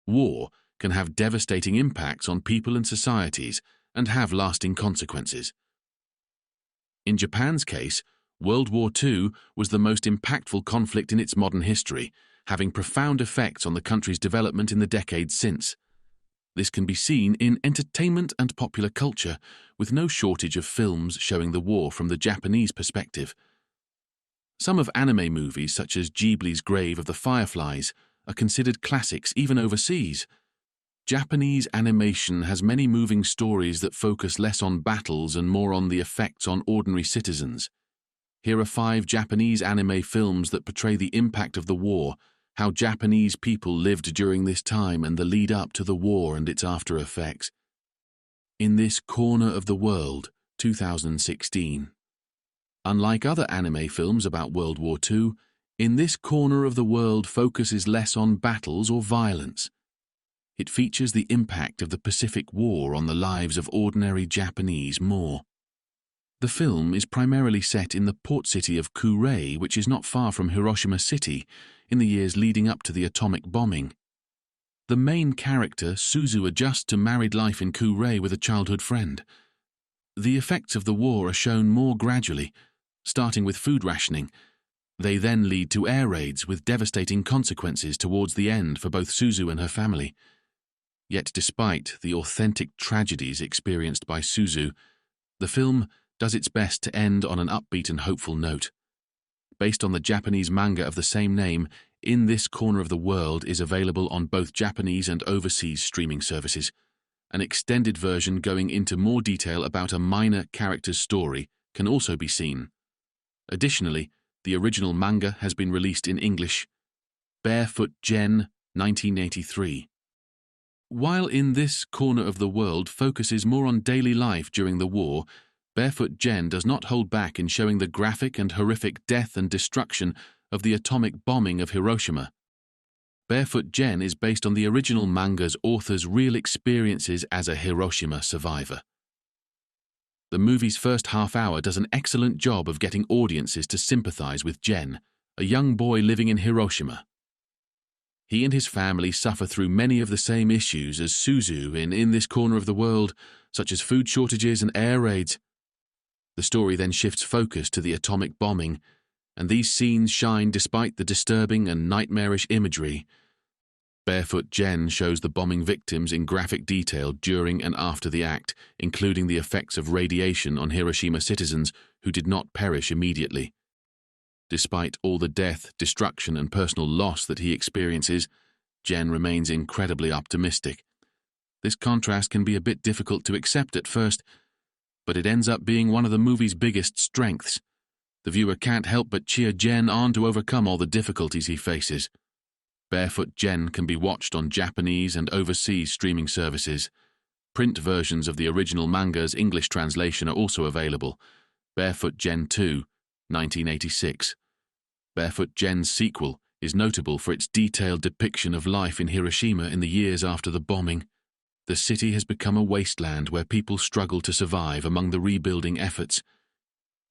War can have devastating impacts on people and societies and have lasting consequences. In Japan's case, World War II was the most impactful conflict in its modern history, having profound effects on the country's development in the decades since. This can be seen in entertainment and popular culture, with no shortage of films showing the war from the Japanese perspective. Some of anime movies, such as Ghibli's Grave of the Fireflies, are considered classics even overseas. Japanese animation has many moving stories that focus less on battles and more on the effects on ordinary citizens. Here are 5 Japanese anime films that portray the impact of the war, how Japanese people lived during this time and the lead up to the war and its after effects. In This Corner of the World, 2016. Unlike other anime films about World War II, In This Corner of the World focuses less on battles or violence. It features the impact of the Pacific War on the lives of ordinary Japanese more. The film is primarily set in the port city of Kure, which is not far from Hiroshima City, in the years leading up to the atomic bombing. The main character, Suzu, adjusts to married life in Kure with a childhood friend. The effects of the war are shown more gradually, starting with food rationing. They then lead to air raids with devastating consequences towards the end for both Suzu and her family. Yet despite the authentic tragedies experienced by Suzu, the film does its best to end on an upbeat and hopeful note. Based on the Japanese manga of the same name, In This Corner of the World is available on both Japanese and overseas streaming services. An extended version going into more detail about a minor character's story can also be seen. Additionally, the original manga has been released in English. Barefoot Gen, 1983. While In This Corner of the World focuses more on daily life during the war, Barefoot Gen does not hold back in showing the graphic and horrific death and destruction of the atomic bombing of Hiroshima. Barefoot Gen is based on the original manga's author's real experiences as a Hiroshima survivor. The movie's first half hour does an excellent job of getting audiences to sympathize with Gen, a young boy living in Hiroshima. He and his family suffer through many of the same issues as Suzu in This Corner of the World, such as food shortages and air raids. The story then shifts focus to the atomic bombing, and these scenes shine despite the disturbing and nightmarish imagery. Barefoot Gen shows the bombing victims in graphic detail during and after the act, including the effects of radiation on Hiroshima citizens who did not perish immediately. Despite all the death, destruction, and personal loss that he experiences, Gen remains incredibly optimistic. This contrast can be a bit difficult to accept at first, but it ends up being one of the movie's biggest strengths. The viewer can't help but cheer Gen on to overcome all the difficulties he faces. Barefoot Gen can be watched on Japanese and overseas streaming services. Print versions of the original manga's English translation are also available. Barefoot Gen 2, 1986. Barefoot Gen's sequel is notable for its detailed depiction of life in Hiroshima in the years after the bombing. The city has become a wasteland where people struggle to survive among the rebuilding efforts.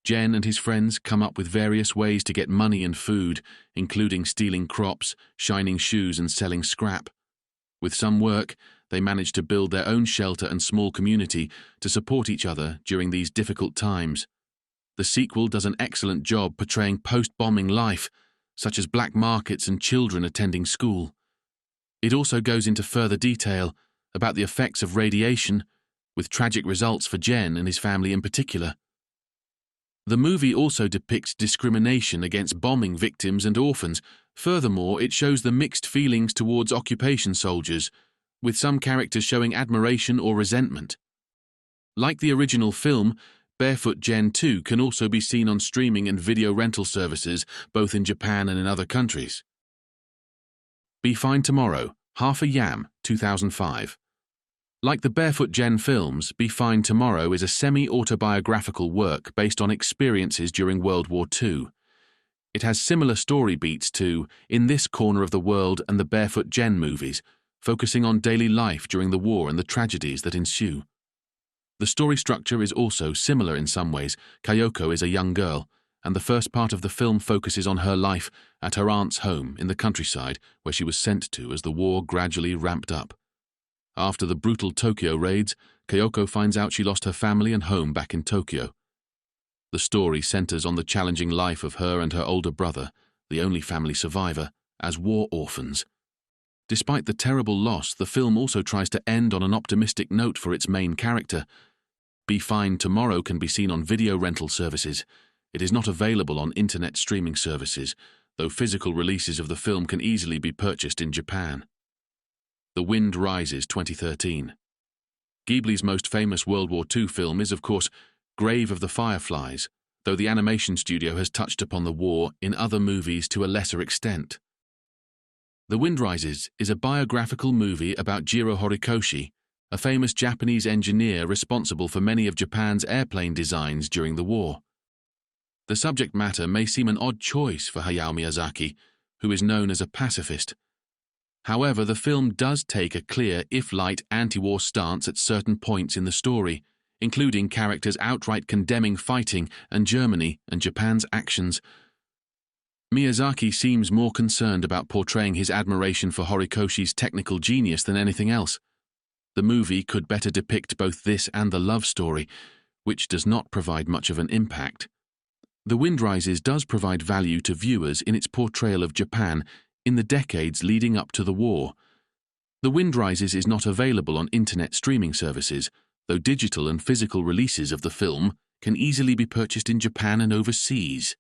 Gen and his friends come up with various ways to get money and food, including stealing crops, shining shoes, and selling scrap. With some work, they manage to build their own shelter and small community to support each other during these difficult times. The sequel does an excellent job portraying post-bombing life, such as black markets and children attending school. It also goes into further detail about the effects of radiation, with tragic results for Gen and his family in particular. The movie also depicts discrimination against bombing victims and orphans. Furthermore, it shows the mixed feelings towards occupation soldiers, with some characters showing admiration or resentment. Like the original film, Barefoot Gen 2 can also be seen on streaming and video rental services, both in Japan and in other countries. Be Fine Tomorrow, Half a Yam, 2005. Like the Barefoot Gen films, Be Fine Tomorrow is a semi-autobiographical work based on experiences during World War II. It has similar story beats to In This Corner of the World and the Barefoot Gen movies, focusing on daily life during the war and the tragedies that ensue. The story structure is also similar in some ways. Kayoko is a young girl, and the first part of the film focuses on her life at her aunt's home in the countryside where she was sent to as the war gradually ramped up. After the brutal Tokyo raids, Kyoko finds out she lost her family and home back in Tokyo. The story centers on the challenging life of her and her older brother, the only family survivor, as war orphans. Despite the terrible loss, the film also tries to end on an optimistic note for its main character. Be Fine Tomorrow can be seen on video rental services. It is not available on internet streaming services, though physical releases of the film can easily be purchased in Japan. The Wind Rises, 2013. Ghibli's most famous World War II film is, of course, Grave of the Fireflies, though the animation studio has touched upon the war in other movies to a lesser extent. The Wind Rises is a biographical movie about Jiro Horikoshi, a famous Japanese engineer responsible for many of Japan's airplane designs during the war. The subject matter may seem an odd choice for Hayao Miyazaki, who is known as a pacifist. However, the film does take a clear, if light, anti-war stance at certain points in the story, including characters outright condemning fighting and Germany and Japan's actions. Miyazaki seems more concerned about portraying his admiration for Horikoshi's technical genius than anything else. The movie could better depict both this and the love story, which does not provide much of an impact. The Wind Rises does provide value to viewers in its portrayal of Japan in the decades leading up to the war. The Wind Rises is not available on internet streaming services, though digital and physical releases of the film can easily be purchased in Japan and overseas.